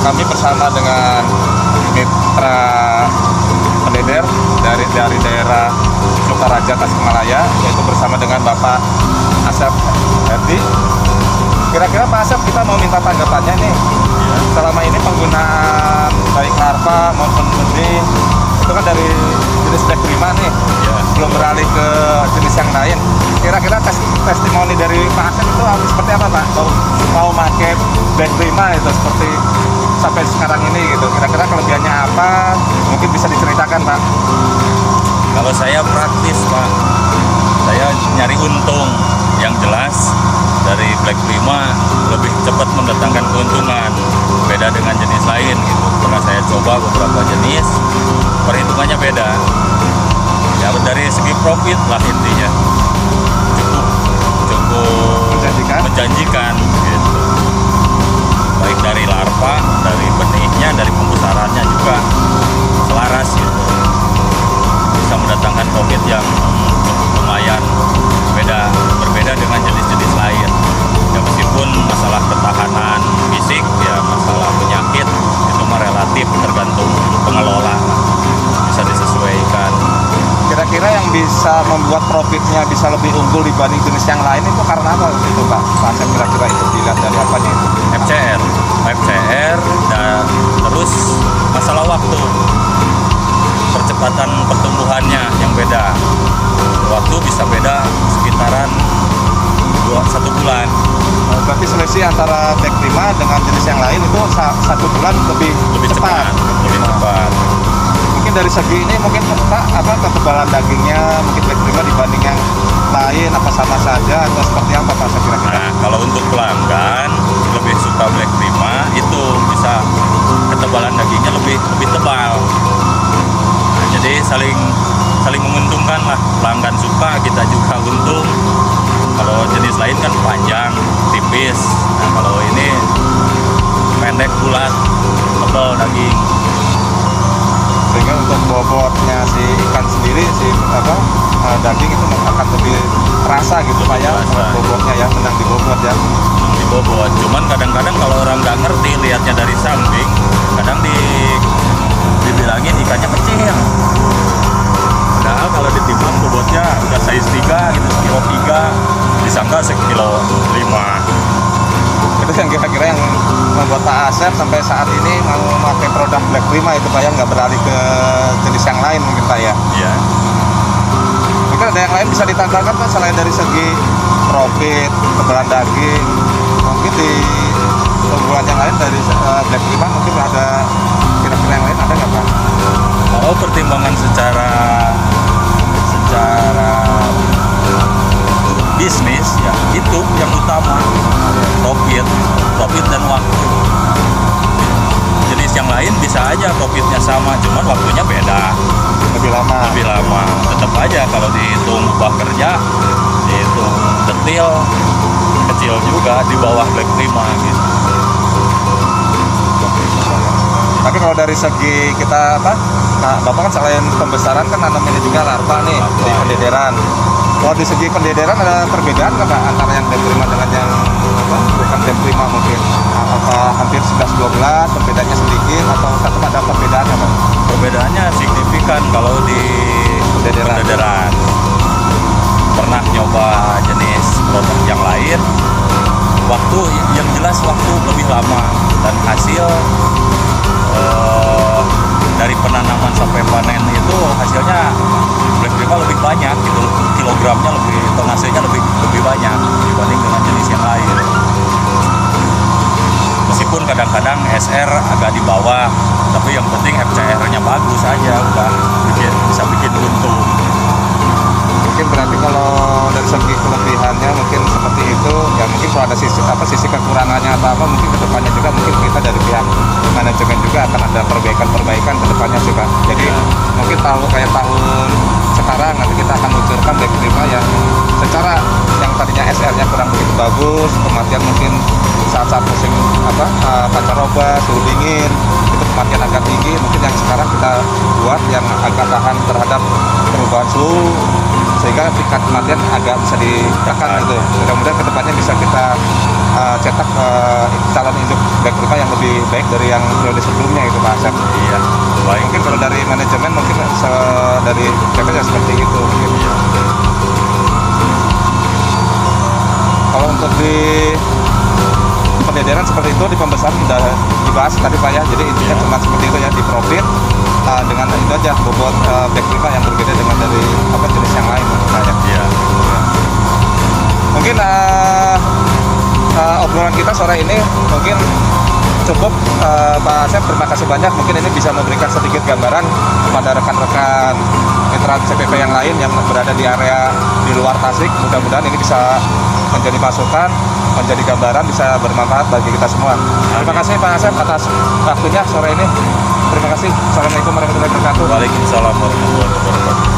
kami bersama dengan mitra pendeder dari daerah Sukaraja Tasikmalaya, yaitu bersama dengan Bapak Asep Herdi. Kira-kira Pak Asep, kita mau minta tanggapannya nih. Selama ini penggunaan baik larva maupun benih itu kan dari jenis Black Prima nih, belum beralih ke jenis yang lain. Kira-kira testimoni dari Pak Asep itu seperti apa Pak? Mau pakai Black Prima itu seperti sampai sekarang ini gitu. Kira-kira kelebihannya apa? Mungkin bisa diceritakan Pak. Kalau saya praktis Pak, saya nyari untung. Yang jelas dari Black Prima lebih cepat mendatangkan keuntungan, beda dengan jenis lain gitu. Pernah saya coba beberapa jenis, perhitungannya beda. Ya dari segi profit lah intinya cukup menjanjikan gitu. Baik dari larva, dari benihnya, dari pembesarannya juga selaras gitu. Bisa mendatangkan profit yang cukup lumayan, berbeda dengan jenis-jenis lain. Ya meskipun masalah ketahanan fisik, ya masalah penyakit itu mah relatif, tergantung pengelola, bisa disesuaikan. Kira-kira yang bisa membuat profitnya bisa lebih unggul dibanding jenis yang lain itu karena apa itu Pak? Pak Asep, kira-kira itu dilihat dari apanya itu? FCR dan terus masalah waktu, percepatan pertumbuhannya yang beda. Waktu bisa beda sekitaran 1 bulan. Berarti selisih antara Black Prima dengan jenis yang lain itu 1 bulan lebih cepat. Lebih cepat. Mungkin dari segi ini mungkin Pak, ketebalan dagingnya mungkin Black Prima dibanding yang lain apa sama saja atau seperti apa Pak kira-kira? Nah, kalau untuk pelanggan lebih suka Black Prima, itu bisa ketebalan dagingnya lebih tebal. Nah, jadi saling menguntungkan lah, pelanggan suka, kita juga untung. Kalau jenis lain kan panjang, tipis. Nah, kalau ini pendek, bulat, tebal daging. Sehingga untuk bobotnya si ikan sendiri, daging itu akan lebih terasa gitu Pak ya, bobotnya ya, menang di bobot ya. Di bobot, cuman kadang-kadang kalau orang nggak ngerti lihatnya dari samping, kadang dibilangin ikannya kecil. Padahal kalau ditimbang bobotnya udah size 3 gitu, kilo 3, disangka sekilo 5. Itu yang kira-kira yang membuat Pak Asep sampai saat ini mau memakai produk Black Prima itu Pak ya, nggak beralih ke jenis yang lain mungkin Pak ya. Iya. Mungkin ada yang lain bisa ditambahkan Pak selain dari segi profit, ketebalan daging. Mungkin di unggulan yang lain dari Black Prima mungkin ada kira-kira yang lain ada nggak Pak? Kalau pertimbangan secara bisnis ya itu yang utama, profit dan waktu. Jenis yang lain bisa aja profitnya sama, cuman waktunya beda, Lebih lama. Tetap aja kalau dihitung upah kerja, dihitung detil, kecil juga di bawah Black Prima gitu. Tapi kalau dari segi kita nah Bapak kan selain pembesaran kan nanam ini juga larva nih di pendederan. Kalau di segi pendederan ada perbedaan nggak Pak antara yang Black Prima dengan yang bukan Black Prima mungkin? Apa hampir 11-12 perbedaannya sedikit atau tetap ada perbedaan Pak? Perbedaannya signifikan kalau di pendederan. Pernah nyoba jenis produk yang lain, waktu yang jelas waktu lebih lama dan hasil dari penanaman sampai panen itu hasilnya Black Prima lebih banyak gitu, kilogramnya tonasenya lebih banyak dibanding dengan jenis yang lain. Meskipun kadang-kadang SR agak di bawah, tapi yang penting FCR-nya bagus aja, udah bisa bikin untung. Mungkin berarti kalau dari segi kelebihannya mungkin seperti itu ya, mungkin kalau ada sisi kekurangannya atau apa mungkin kedepannya juga mungkin kita dari pihak manajemen juga akan ada perbaikan kedepannya sih Pak. Jadi mungkin kayak tahun sekarang nanti kita akan luncurkan Black Prima yang secara yang tadinya SR-nya kurang begitu bagus, kematian mungkin saat musim pancaroba, suhu dingin itu kematian agak tinggi, mungkin yang sekarang kita buat yang agak tahan terhadap perubahan suhu sehingga tingkat kematian agak bisa ditekan gitu. Mudah-mudahan kedepannya bisa kita cetak calon induk Black Prima yang lebih lebih baik dari yang periode sebelumnya itu Pak Asep. Iya, baik. Mungkin kalau dari manajemen mungkin dari PP ya seperti itu mungkin. Iya. Kalau untuk di pendedaran seperti itu, di pembesaran sudah dibahas tadi Pak ya. Jadi intinya cuma seperti itu ya, di profit dengan itu aja bobot back lima yang berbeda dengan dari jenis yang lain Pak ya. Iya. Mungkin obrolan kita sore ini mungkin cukup Pak Asep, terima kasih banyak. Mungkin ini bisa memberikan sedikit gambaran kepada rekan-rekan mitra CPP yang lain yang berada di area di luar Tasik. Mudah-mudahan ini bisa menjadi masukan, menjadi gambaran, bisa bermanfaat bagi kita semua. Terima kasih Pak Asep atas waktunya sore ini. Terima kasih. Assalamualaikum warahmatullahi wabarakatuh. Waalaikumsalam warahmatullahi wabarakatuh.